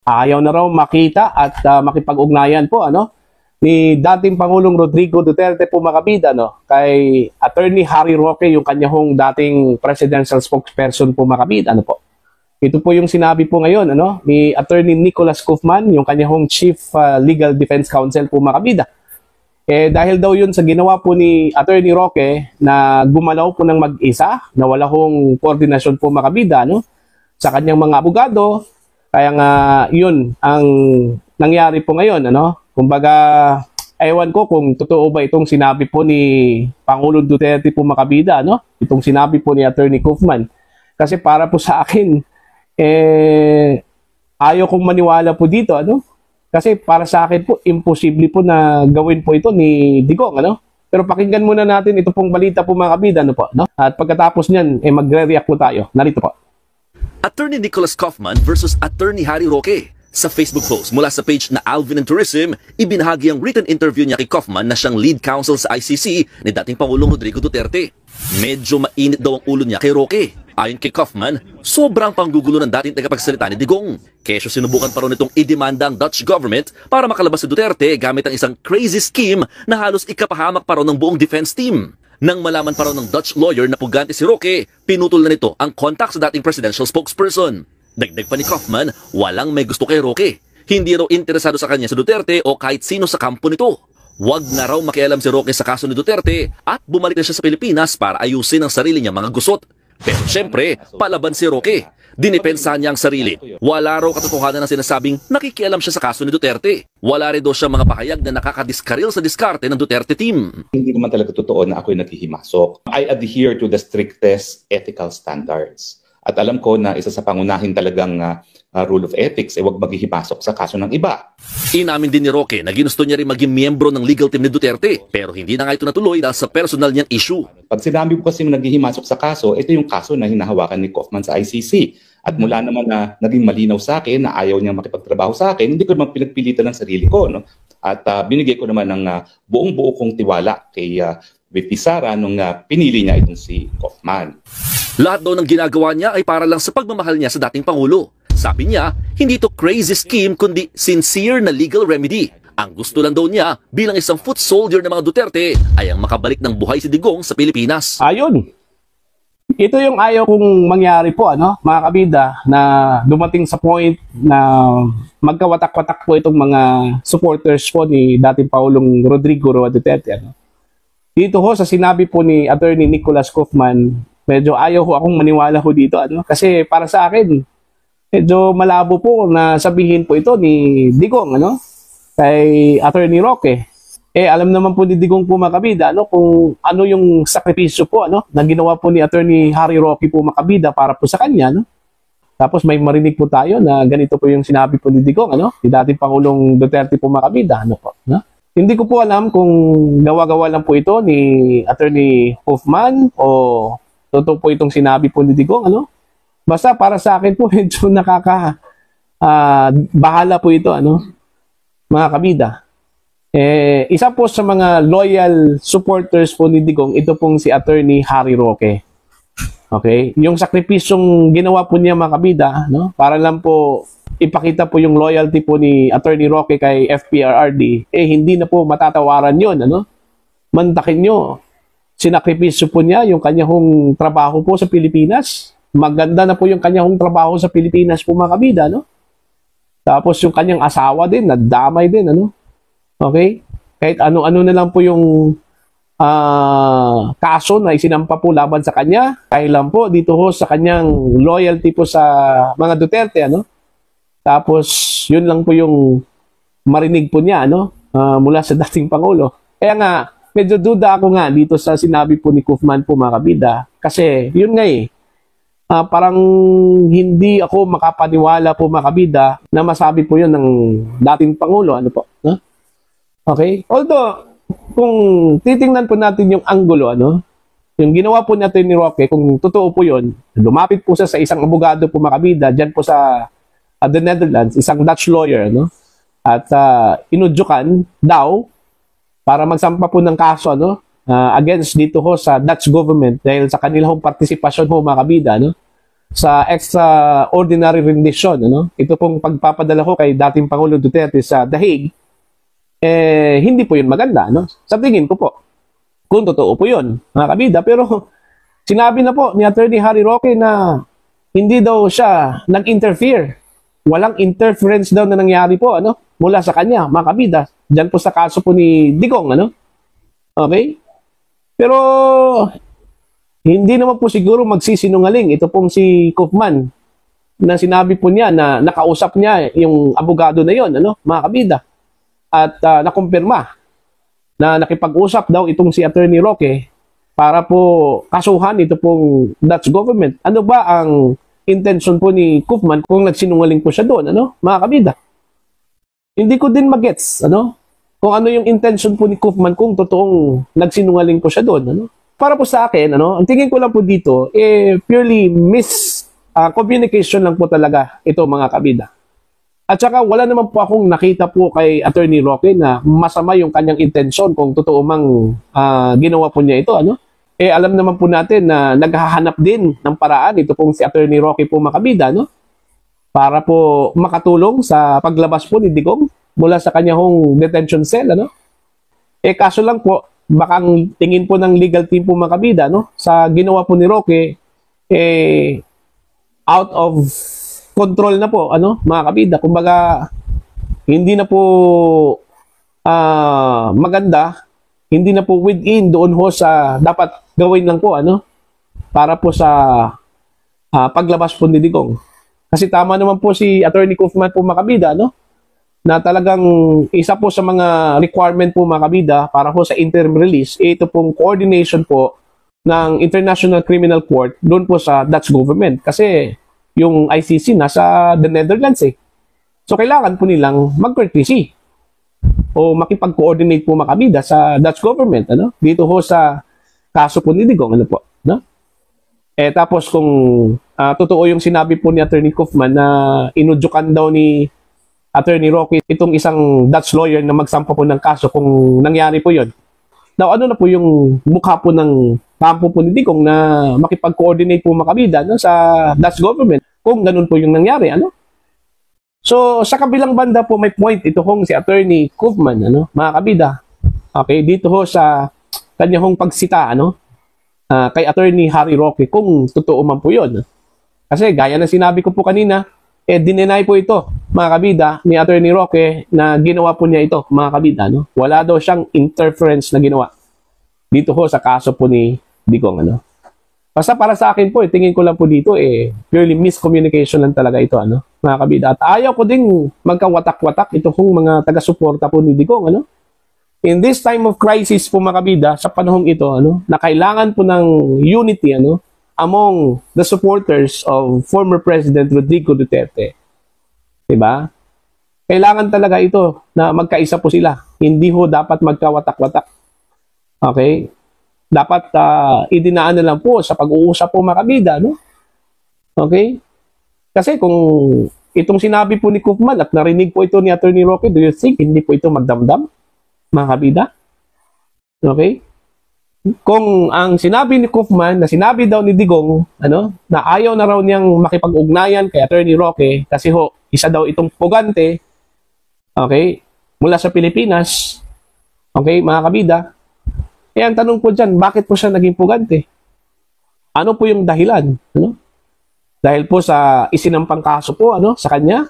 Ayaw na raw makita at makipag-ugnayan po ni dating Pangulong Rodrigo Duterte po mga kabida kay Attorney Harry Roque, yung kanyang dating presidential spokesperson po mga kabida po. Ito po yung sinabi po ngayon ni Attorney Nicholas Kaufman, yung kanyang Chief Legal Defense Counsel po mga kabida. Dahil daw yun sa ginawa po ni Attorney Roque na gumalaw po ng mag-isa, na wala hong koordinasyon po mga kabida sa kanyang mga abogado. Kaya nga yun ang nangyari po ngayon. Kumbaga, ewan ko kung totoo ba itong sinabi po ni Pangulong Duterte po mga kabida, itong sinabi po ni Attorney Kaufman. Kasi para po sa akin, ayaw kong maniwala po dito, Kasi para sa akin po, imposible po na gawin po ito ni Digong, Pero pakinggan muna natin ito pong balita po mga kabida, At pagkatapos niyan, magre-react po tayo. Narito po. Attorney Nicholas Kaufman versus Attorney Harry Roque. Sa Facebook post mula sa page na Alvin and Tourism, ibinahagi ang written interview niya kay Kaufman na siyang lead counsel sa ICC ni dating Pangulong Rodrigo Duterte. Medyo mainit daw ang ulo niya kay Roque. Ayon kay Kaufman, sobrang panggugulo ng dating tagapagsalita ni Digong. Kesyo sinubukan pa rin itong idemanda ang Dutch government para makalabas si Duterte gamit ang isang crazy scheme na halos ikapahamak pa rin ng buong defense team. Nang malaman pa rin ng Dutch lawyer na pugante si Roque, pinutol na nito ang contact sa dating presidential spokesperson. Dagdag pa ni Kaufman, walang may gusto kay Roque. Hindi raw interesado sa kanya si Duterte o kahit sino sa kampo nito. Huwag na raw makialam si Roque sa kaso ni Duterte at bumalik na siya sa Pilipinas para ayusin ang sarili niya mga gusot. Pero syempre, palaban si Roque. Dinipensahan niya ang sarili. Wala raw katotohanan na sinasabing nakikialam siya sa kaso ni Duterte. Wala rin daw siya mga pahayag na nakakadiskaril sa diskarte ng Duterte team. Hindi naman talaga totoo na ako'y naghihimasok. I adhere to the strictest ethical standards. At alam ko na isa sa pangunahin talagang rule of ethics ay huwag maghihimasok sa kaso ng iba. Inamin din ni Roque na ginusto niya rin maging miyembro ng legal team ni Duterte, pero hindi na nga ito natuloy dahil sa personal niyang issue. Pag sinabi ko kasi naghihimasok sa kaso, ito yung kaso na hinahawakan ni Kaufman sa ICC. At mula naman na naging malinaw sa akin na ayaw niyang makipagtrabaho sa akin, hindi ko naman pinagpilitan ng sarili ko. At binigay ko naman ng buong-buo kong tiwala kay VP Sara nung pinili niya itong si Kaufman. Lahat daw ng ginagawa niya ay para lang sa pagmamahal niya sa dating Pangulo. Sabi niya, hindi ito crazy scheme kundi sincere na legal remedy. Ang gusto lang daw niya bilang isang foot soldier ng mga Duterte ay ang makabalik ng buhay si Digong sa Pilipinas. Ayun. Ito yung ayaw kong mangyari po, mga kabida, na dumating sa point na magkawatak-watak po itong mga supporters po ni dating Pangulong Rodrigo Duterte. Dito ho sa sinabi po ni Attorney Nicholas Kaufman, medyo ayaw ho akong maniwala ho dito. Kasi para sa akin, medyo malabo po na sabihin po ito ni Digong, kay Attorney Roque. Alam naman po ni Digong po mga kabida, kung ano yung sakripisyo po, na ginawa po ni Attorney Harry Roque po mga kabida para po sa kanya, Tapos may marinig po tayo na ganito po yung sinabi po ni Digong, ni dating Pangulong Duterte po mga kabida, Hindi ko po alam kung gawa-gawa lang po ito ni Attorney Kaufman o totoo po itong sinabi po ni Digong, Basta para sa akin po medyo bahala po ito, mga kabida. Isa po sa mga loyal supporters po ni Digong, ito pong si Attorney Harry Roque. Okay? Yung sakripisyong ginawa po niya mga kabida, para lang po ipakita po yung loyalty po ni Attorney Roque kay FPRRD, hindi na po matatawaran yun, Mantakin nyo. Sinakripisyo po niya yung kanyang trabaho po sa Pilipinas. Maganda na po yung kanyang trabaho sa Pilipinas po mga kabida, Tapos yung kanyang asawa din, nadamay din, Okay? Kahit ano-ano na lang po yung kaso na isinampa po laban sa kanya, kailan po dito ho sa kanyang loyalty po sa mga Duterte, Tapos yun lang po yung marinig po niya, mula sa dating Pangulo. Kaya nga, medyo duda ako nga dito sa sinabi po ni Kaufman po mga kabida. Kasi yun nga parang hindi ako makapaniwala po mga kabida na masabi po yun ng dating Pangulo. Okay? Although, kung titingnan po natin yung anggulo, yung ginawa po natin ni Roque, kung totoo po yun, lumapit po siya sa isang abogado po mga kabida, dyan po sa the Netherlands, isang Dutch lawyer, at inudyukan daw para magsampa po ng kaso, against dito ho sa Dutch government dahil sa kanilang partisipasyon ho mga kabida, sa extraordinary rendition, ano? Ito pong pagpapadala ko kay dating Pangulo Duterte sa The Hague, hindi po yun maganda, no? Sa tingin ko po, kung totoo po yun, mga kabida. Pero sinabi na po ni Attorney Harry Roque na hindi daw siya nag-interfere. Walang interference daw na nangyari po, ano? Mula sa kanya, mga kabida. Diyan po sa kaso po ni Digong, ano? Okay? Pero hindi naman po siguro magsisinungaling ito pong si Kaufman na sinabi po niya na nakausap niya yung abogado na yon, ano, mga kabida. At nakumpirma na nakipag-usap daw itong si Attorney Roque para po kasuhan ito pong Dutch government. Ano ba ang intention po ni Kaufman kung nagsinungaling po siya doon, ano, mga kabida? Hindi ko din magets, ano, kung ano yung intention po ni Kaufman kung totoong nagsinungaling po siya doon, ano. Para po sa akin, ano, ang tingin ko lang po dito, purely communication lang po talaga ito, mga kabida. At saka wala naman po akong nakita po kay Attorney Roque na masama yung kanyang intensyon kung totoo mang ginawa po niya ito, ano. Alam naman po natin na naghahanap din ng paraan ito pong si Attorney Roque po, mga kabida, no, para po makatulong sa paglabas po ni Digong mula sa kanyang detention cell, ano. Kaso lang po, baka tingin po ng legal team po, mga kabida, no, sa ginawa po ni Roque, out of control na po, ano, mga kabida. Kumbaga, hindi na po maganda, hindi na po within doon ho sa dapat gawin lang po, ano, para po sa paglabas po ni Digong. Kasi tama naman po si Attorney Kaufman po, mga kabida, no, na talagang isa po sa mga requirement po, mga kabida, para po sa interim release, ito pong coordination po ng International Criminal Court doon po sa Dutch government. Kasi yung ICC nasa the Netherlands eh. So kailangan po nilang mag-courtesy o makipag-coordinate po, mga kabida, sa Dutch government, ano, dito ho sa kaso po ni Digong, ano po, no? Tapos kung totoo yung sinabi po ni Attorney Kaufman na inudyukan daw ni Attorney Roque itong isang Dutch lawyer na magsampa po ng kaso, kung nangyari po yun. Now, ano na po yung mukha po ng kampo po ni Digong na makipag-coordinate po, mga kabida, no, sa Dutch government kung ganun po yung nangyari, ano? So, sa kabilang banda po, may point ito hong si Attorney Kaufman, ano, mga kabida. Okay, dito ho sa kanya hong pagsita, ano, kay Attorney Harry Roque kung totoo man po yun. Kasi gaya na sinabi ko po kanina, dinenay po ito, mga kabida, ni Attorney Roque na ginawa po niya ito, mga kabida, no? Wala daw siyang interference na ginawa dito ho sa kaso po ni Digong, ano? Basta para sa akin po, tingin ko lang po dito, purely miscommunication lang talaga ito, ano, mga kabida. At ayaw ko ding magkawatak-watak ito kung mga taga-suporta po ni Digong, ano? In this time of crisis po, mga kabida, sa panahong ito, ano, na kailangan po ng unity, ano, among the supporters of former President Rodrigo Duterte. Diba? Kailangan talaga ito na magkaisa po sila. Hindi ho dapat magkawatak-watak. Okay? Dapat idinaan na lang po sa pag-uusap po, mga kabida, no? Okay? Kasi kung itong sinabi po ni Kaufman at narinig po ito ni Attorney Roque, do you think hindi po ito magdamdam, mga kabida? Okay? Kung ang sinabi ni Kaufman na sinabi daw ni Digong, ano, na ayaw na raw niyang makipag-ugnayan kay Attorney Roque kasi ho, isa daw itong pugante, okay, mula sa Pilipinas, okay, mga kabida, ang tanong po dyan, bakit po siya naging pugante? Ano po yung dahilan? Ano? Dahil po sa isinampang kaso po, ano, sa kanya,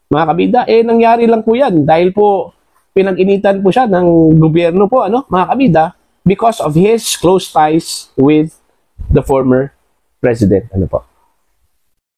mga kabida, nangyari lang po yan dahil po pinag-initan po siya ng gobyerno po, ano, mga kabida, because of his close ties with the former president. Ano po?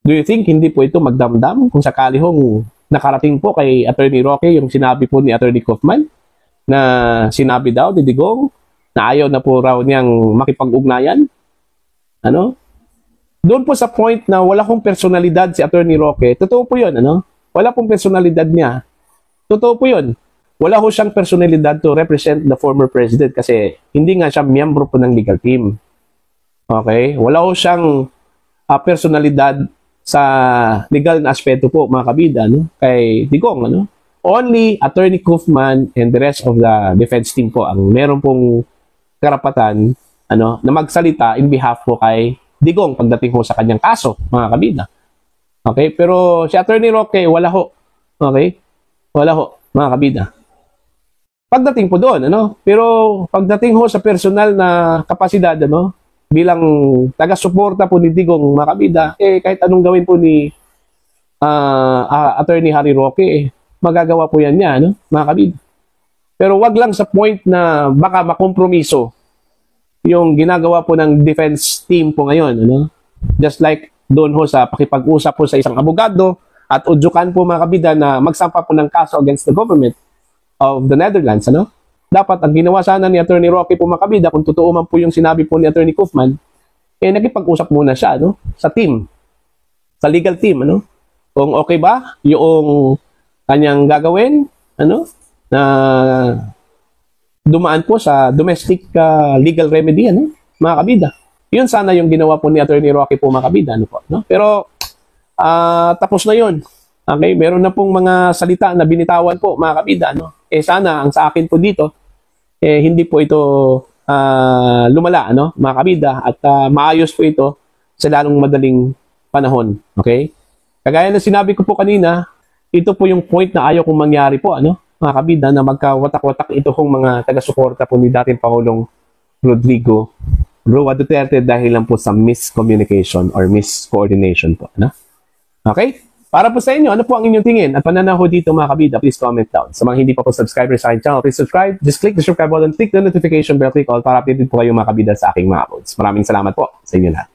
Do you think hindi po ito magdamdam kung sakali hong nakarating po kay Attorney Roque yung sinabi po ni Attorney Kaufman na sinabi daw ni Digong na ayaw na po raw niyang makipag-ugnayan? Ano? Doon po sa point na wala kong personalidad si Attorney Roque, totoo po yun, ano? Wala pong personalidad niya. Totoo po yun. Wala ho siyang personalidad to represent the former president kasi hindi nga siya miyembro po ng legal team. Okay? Wala ho siyang personalidad sa legal na aspeto po, mga kabida, no? Kay Digong, ano? Only Attorney Kaufman and the rest of the defense team po ang meron pong karapatan, ano, na magsalita in behalf po kay Digong pagdating ho sa kanyang kaso, mga kabida. Okay? Pero si Attorney Roque, wala ho. Okay? Wala ho, mga kabida. Pagdating po doon, ano? Pero pagdating ho sa personal na kapasidad, ano? Bilang taga-suporta po ni Digong, mga kabida, kahit anong gawin po ni Attorney Harry Roque, magagawa po yan niya, ano? Mga kabida. Pero wag lang sa point na baka makompromiso yung ginagawa po ng defense team po ngayon, ano? Just like doon ho sa pakipag-usap po sa isang abogado at udyukan po, mga kabida, na magsampa po ng kaso against the government of the Netherlands, ano? Dapat ang ginawa sana ni Attorney Roque po, mga kabida, kung totoo man po yung sinabi po ni Attorney Kaufman, nakipag-usap muna siya, ano? Sa team, sa legal team, ano? Kung okay ba yung kanyang gagawin, ano? Na dumaan po sa domestic legal remedy, ano? Mga kabida. Yun sana yung ginawa po ni Attorney Roque po, mga kabida, ano po, no? Pero tapos na yun. Okay, meron na pong mga salita na binitawan po, mga kabida, no? Sana ang sa akin po dito, hindi po ito lumala, ano, mga kabida, at maayos po ito sa lalong madaling panahon. Okay? Kagaya na sinabi ko po kanina, ito po yung point na ayaw kong mangyari po, ano, mga kabida, na magkawatak-watak ito kong mga taga-suporta po ni dating Pangulong Rodrigo Roa Duterte dahil lang po sa miscommunication or miscoordination po, ano? Okay? Para po sa inyo, ano po ang inyong tingin at pananaw dito, mga kabida? Please comment down. Sa mga hindi pa po subscriber sa aking channel, please subscribe. Just click the subscribe button, click the notification bell, click all para updated po kayo, mga kabida, sa aking mga uploads. Maraming salamat po sa inyo lahat.